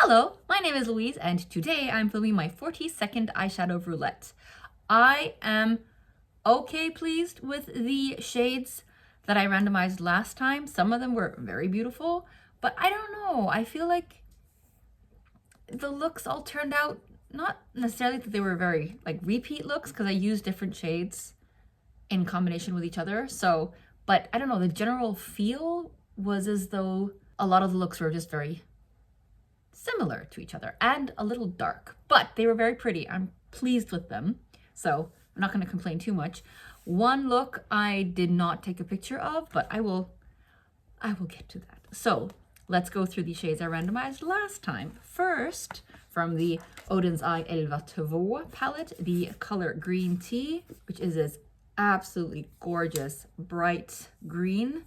Hello, my name is Louise and today I'm filming my 40-second eyeshadow roulette. I am okay pleased with the shades that I randomized last time. Some of them were very beautiful, but I don't know. I feel like the looks all turned out, not necessarily that they were very like repeat looks because I used different shades in combination with each other. So, but I don't know, the general feel was as though a lot of the looks were just very similar to each other and a little dark, but they were very pretty. I'm pleased with them, so I'm not going to complain too much. One look I did not take a picture of, but I will get to that. So let's go through the shades I randomized last time. First, from the Odin's Eye 11 palette, the color Green Tea, which is this absolutely gorgeous bright green.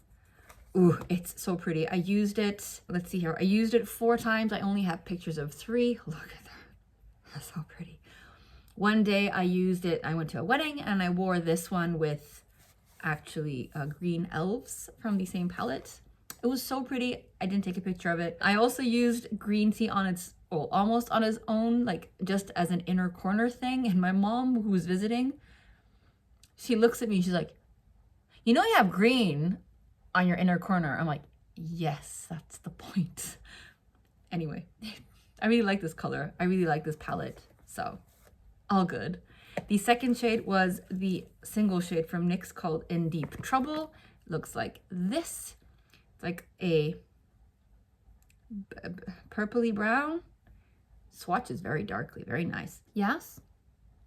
Ooh, it's so pretty. I used it, let's see here. I used it 4 times. I only have pictures of 3. Look at that. That's so pretty. One day I used it, I went to a wedding and I wore this one with actually green elves from the same palette. It was so pretty. I didn't take a picture of it. I also used Green Tea on its, well, almost on its own, like just as an inner corner thing. And my mom, who was visiting, she looks at me, she's like, you know you have green on your inner corner. I'm like, yes, that's the point. Anyway, I really like this color. I really like this palette. So all good. The second shade was the single shade from NYX called In Deep Trouble. It looks like this. It's like a purpley brown. Swatches very darkly, very nice. Yes.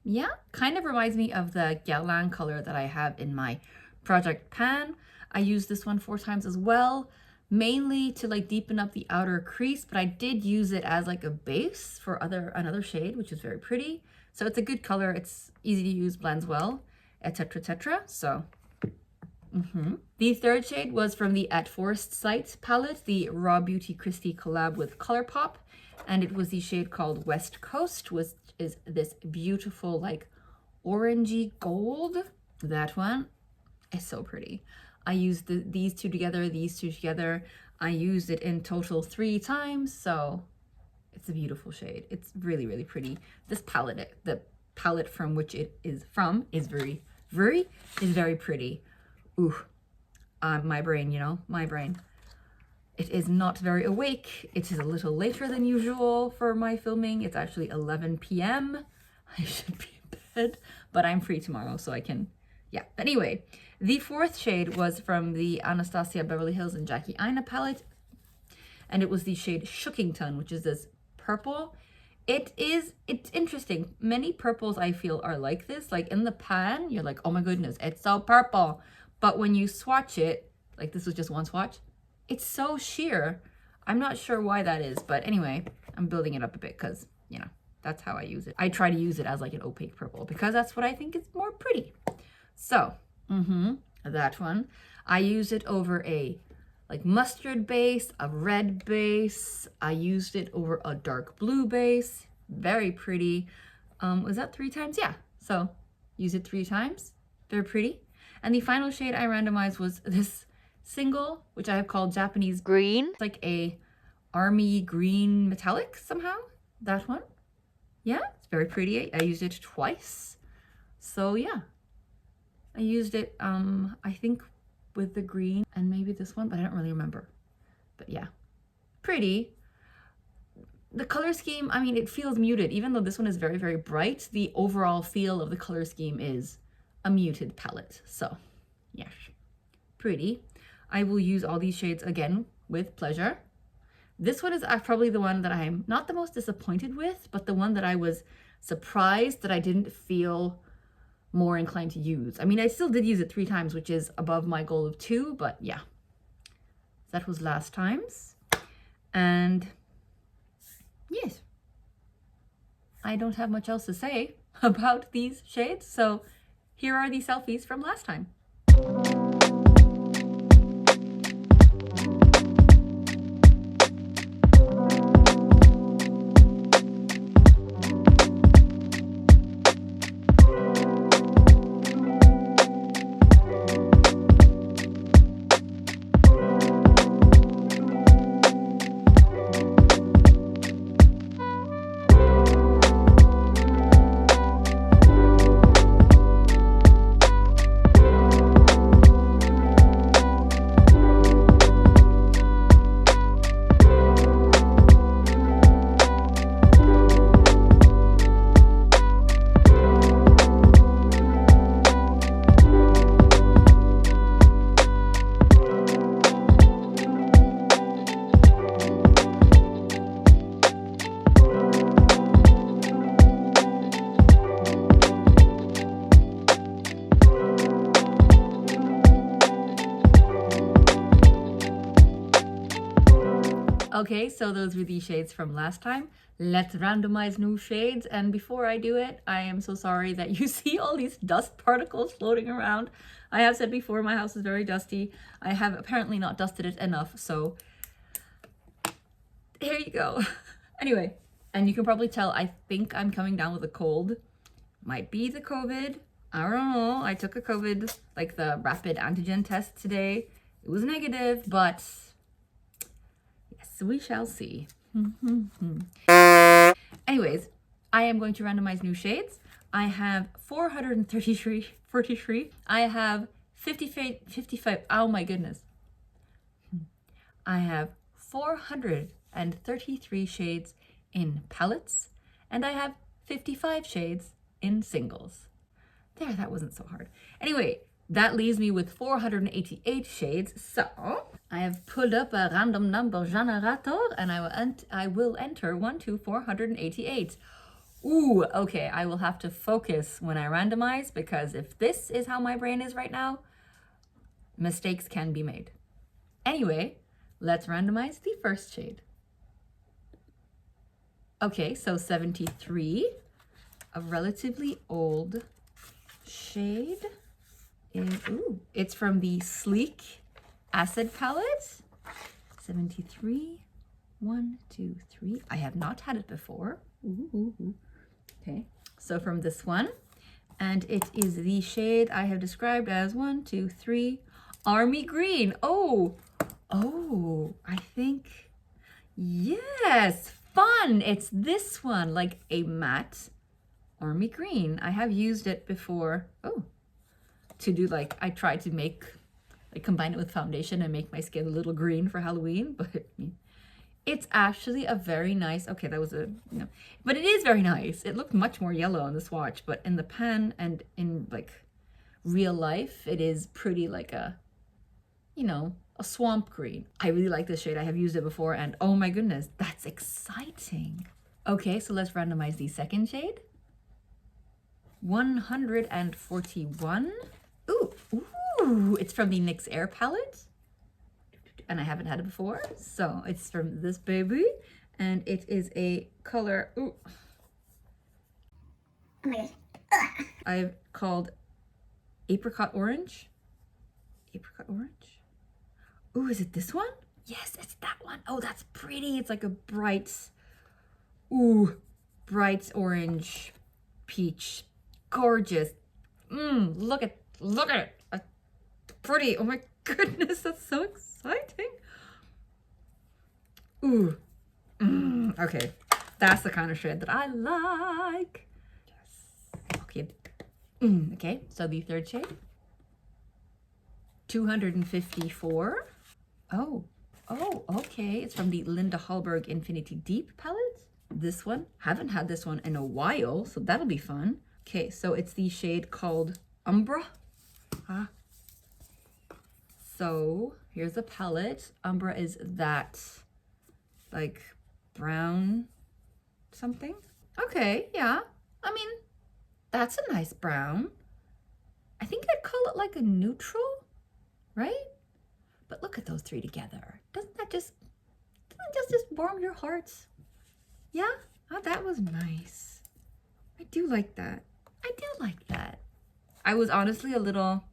Yeah, kind of reminds me of the Guerlain color that I have in my Project Pan. I used this one 4 times as well, mainly to like deepen up the outer crease, but I did use it as like a base for another shade, which is very pretty. So it's a good color, it's easy to use, blends well, etc, etc. So, The third shade was from the At Forest Sight palette, the Raw Beauty Christie collab with ColourPop, and it was the shade called West Coast, which is this beautiful like orangey gold. That one is so pretty. I used these two together. I used it in total 3 times, so it's a beautiful shade. It's really, really pretty. This palette, the palette from which it is from, is very pretty. Ooh, my brain, you know, my brain. It is not very awake. It is a little later than usual for my filming. It's actually 11 p.m. I should be in bed, but I'm free tomorrow, so I can, yeah. Anyway, the 4th shade was from the Anastasia Beverly Hills and Jackie Aina palette, and it was the shade Shookington, which is this purple. It's interesting. Many purples I feel are like this. Like in the pan, you're like, oh my goodness, it's so purple. But when you swatch it, like this was just one swatch, it's so sheer. I'm not sure why that is, but anyway, I'm building it up a bit because, you know, that's how I use it. I try to use it as like an opaque purple because that's what I think is more pretty. So, that one. I use it over a like mustard base, a red base. I used it over a dark blue base. Very pretty. Was that 3 times? Yeah. So use it 3 times. Very pretty. And the final shade I randomized was this single, which I have called Japanese Green. It's like a army green metallic somehow. That one. Yeah, it's very pretty. I used it twice. So yeah. I used it, I think with the green and maybe this one, but I don't really remember. But yeah, pretty. The color scheme, I mean, it feels muted. Even though this one is very, very bright, the overall feel of the color scheme is a muted palette. So, yes, pretty. I will use all these shades again with pleasure. This one is probably the one that I'm not the most disappointed with, but the one that I was surprised that I didn't feel more inclined to use. I mean, I still did use it 3 times, which is above my goal of 2, but yeah. That was last time's. And yes, I don't have much else to say about these shades, so here are the selfies from last time. Okay, so those were the shades from last time. Let's randomize new shades. And before I do it, I am so sorry that you see all these dust particles floating around. I have said before, my house is very dusty. I have apparently not dusted it enough, so here you go. Anyway, and you can probably tell, I think I'm coming down with a cold. Might be the COVID. I don't know. I took a COVID, like the rapid antigen test today. It was negative, but yes, we shall see. Anyways, I am going to randomize new shades. I have 433. I have 55. Oh my goodness. I have 433 shades in palettes, and I have 55 shades in singles. There, that wasn't so hard. Anyway, that leaves me with 488 shades. So I have pulled up a random number generator, and I will enter 1 to 488. Ooh, okay, I will have to focus when I randomize, because if this is how my brain is right now, mistakes can be made. Anyway, let's randomize the first shade. Okay, so 73, a relatively old shade. It's from the Sleek Acid palette. 73, 1, 2, 3. I have not had it before. Okay, so from this one, and it is the shade I have described as 1, 2, 3, Army Green. Oh, I think, yes, fun. It's this one, like a matte Army Green. I have used it before. To do, like, I tried to combine it with foundation and make my skin a little green for Halloween, but it's actually a very nice, okay, that was but it is very nice. It looked much more yellow on the swatch, but in the pan and in like real life, it is pretty like a swamp green. I really like this shade. I have used it before, and oh my goodness, that's exciting. Okay, so let's randomize the second shade. 141. Ooh, it's from the NYX Air palette, and I haven't had it before, so it's from this baby, and it is a color, oh my gosh, I've called apricot orange. Ooh, is it this one? Yes, it's that one. Oh, that's pretty. It's like a bright orange peach. Gorgeous. Look at it. Pretty. Oh my goodness, that's so exciting. Okay, that's the kind of shade that I like. Yes. Okay. Okay, so the third shade. 254. Oh, okay. It's from the Linda Hallberg Infinity Deep palette. This one, haven't had this one in a while, so that'll be fun. Okay, so it's the shade called Umbra. So here's the palette. Umbra is that like brown something. Okay, yeah. I mean, that's a nice brown. I think I'd call it like a neutral, right? But look at those three together. Doesn't that just warm your hearts? Yeah? Oh, that was nice. I do like that. I was honestly a little,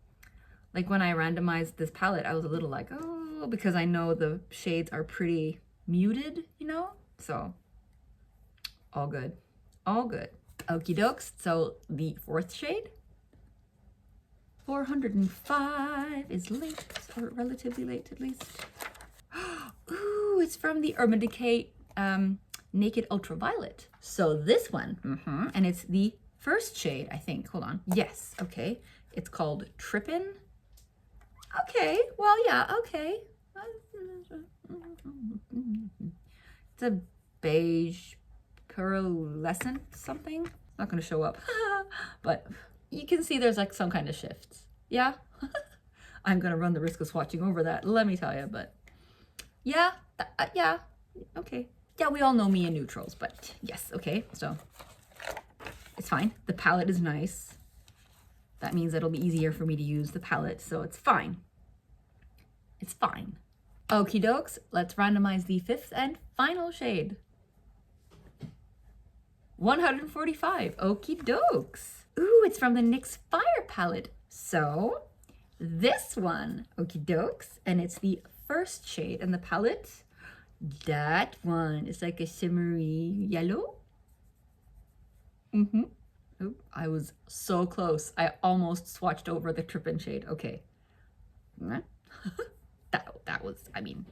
like when I randomized this palette, I was a little like, oh, because I know the shades are pretty muted, So, all good. Okie dokes. So the fourth shade. 405 is late, or relatively late at least. Ooh, it's from the Urban Decay Naked Ultraviolet. So this one, and it's the first shade, I think. Hold on. Yes, okay. It's called Trippin. Okay, well, yeah, okay. It's a beige pearlescent something. It's not going to show up, but you can see there's like some kind of shifts. Yeah? I'm going to run the risk of swatching over that, let me tell you, but yeah, yeah, okay. Yeah, we all know me in neutrals, but yes, okay, so it's fine. The palette is nice. That means it'll be easier for me to use the palette, so it's fine. It's fine. Okie dokes, let's randomize the fifth and final shade. 145, okie dokes. Ooh, it's from the NYX Fire palette. So, this one, okie dokes, and it's the first shade in the palette. That one is like a shimmery yellow. Ooh, I was so close. I almost swatched over the Trippin shade. Okay. that was, I mean,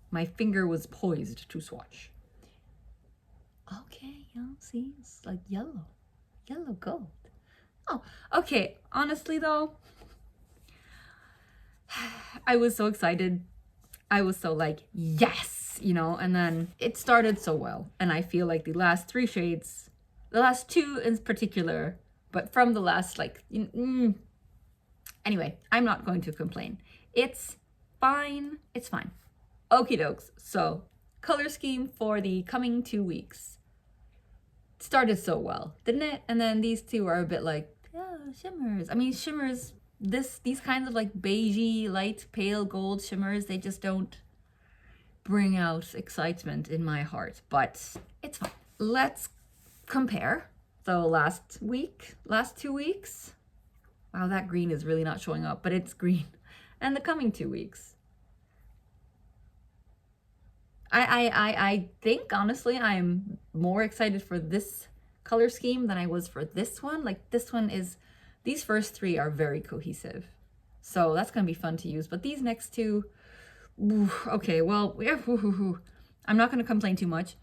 my finger was poised to swatch. Okay, you know, see, it's like yellow gold. Oh, okay. Honestly though, I was so excited. I was so like, yes, you know, and then it started so well. And I feel like the last three shades, the last two in particular, but from the last like, anyway, I'm not going to complain. It's fine. It's fine. Okie dokes. So color scheme for the coming 2 weeks. Started so well, didn't it? And then these two are a bit like, oh, shimmers. I mean, shimmers, these kinds of like beigey, light, pale gold shimmers, they just don't bring out excitement in my heart, but it's fine. Let's compare. So last 2 weeks. Wow, that green is really not showing up, but it's green. And the coming 2 weeks. I think, honestly, I'm more excited for this color scheme than I was for this one. Like, this one is, these first three are very cohesive. So that's going to be fun to use. But these next two, okay, well, I'm not going to complain too much.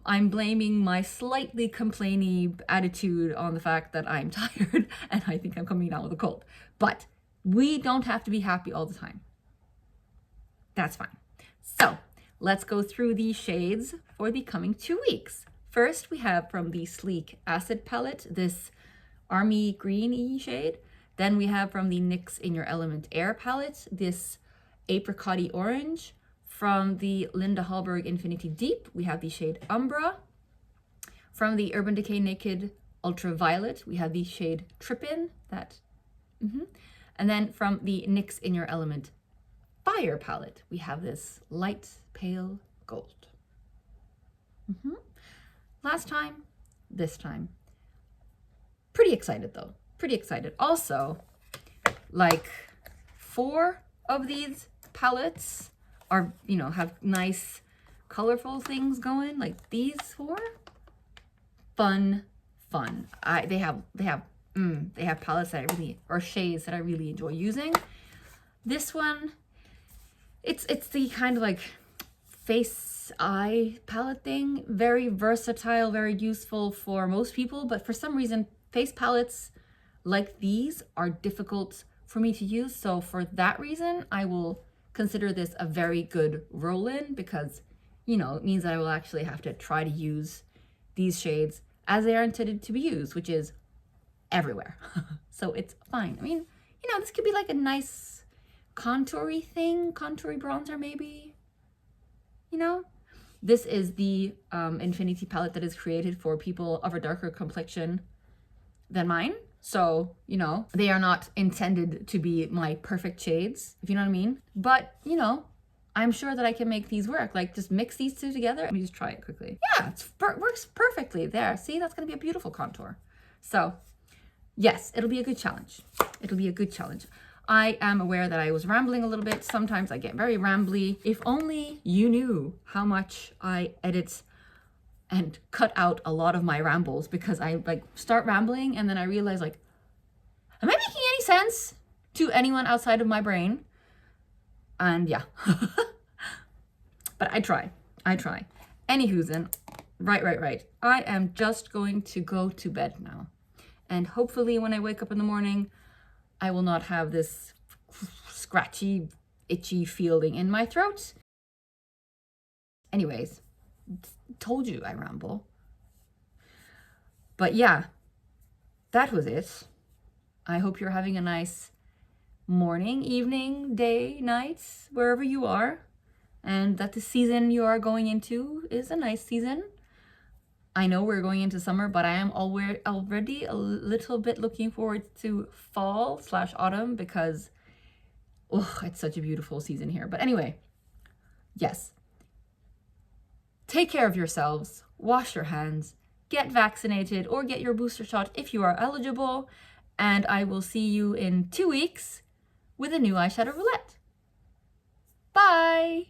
I'm blaming my slightly complainy attitude on the fact that I'm tired and I think I'm coming down with a cold. But we don't have to be happy all the time. That's fine. So let's go through these shades for the coming 2 weeks. First, we have from the Sleek Acid palette, this Army Green-y shade. Then we have from the NYX In Your Element Air palette, this apricot-y orange. From the Linda Hallberg Infinity Deep, we have the shade Umbra. From the Urban Decay Naked Ultraviolet, we have the shade Trippin. And then from the NYX In Your Element Fire palette, we have this light pale gold. Last time, this time. Pretty excited though, pretty excited. Also, like 4 of these palettes are, you know, have nice colorful things going. Like these 4, fun. They have palettes that I really, or shades that I really enjoy using. This one, it's the kind of like face eye palette thing. Very versatile, very useful for most people, but for some reason face palettes like these are difficult for me to use. So for that reason, I will consider this a very good roll-in because, you know, it means that I will actually have to try to use these shades as they are intended to be used, which is everywhere. So it's fine. I mean, you know, this could be like a nice contoury thing, contoury bronzer maybe, you know? This is the Infinity palette that is created for people of a darker complexion than mine. So, you know, they are not intended to be my perfect shades, if you know what I mean. But, you know, I'm sure that I can make these work. Like, just mix these two together. Let me just try it quickly. Yeah, it works perfectly there. See, that's going to be a beautiful contour. So, yes, it'll be a good challenge. It'll be a good challenge. I am aware that I was rambling a little bit. Sometimes I get very rambly. If only you knew how much I edit and cut out a lot of my rambles, because I like start rambling and then I realize like, am I making any sense to anyone outside of my brain? And yeah, but I try. Anywho's, right. I am just going to go to bed now. And hopefully when I wake up in the morning, I will not have this scratchy, itchy feeling in my throat. Anyways, told you I ramble. But yeah, that was it. I hope you're having a nice morning, evening, day, night, wherever you are, and that the season you are going into is a nice season. I know we're going into summer, but I am already a little bit looking forward to fall/autumn because Oh, it's such a beautiful season here. But anyway, yes. Take care of yourselves, wash your hands, get vaccinated or get your booster shot if you are eligible, and I will see you in 2 weeks with a new eyeshadow roulette. Bye!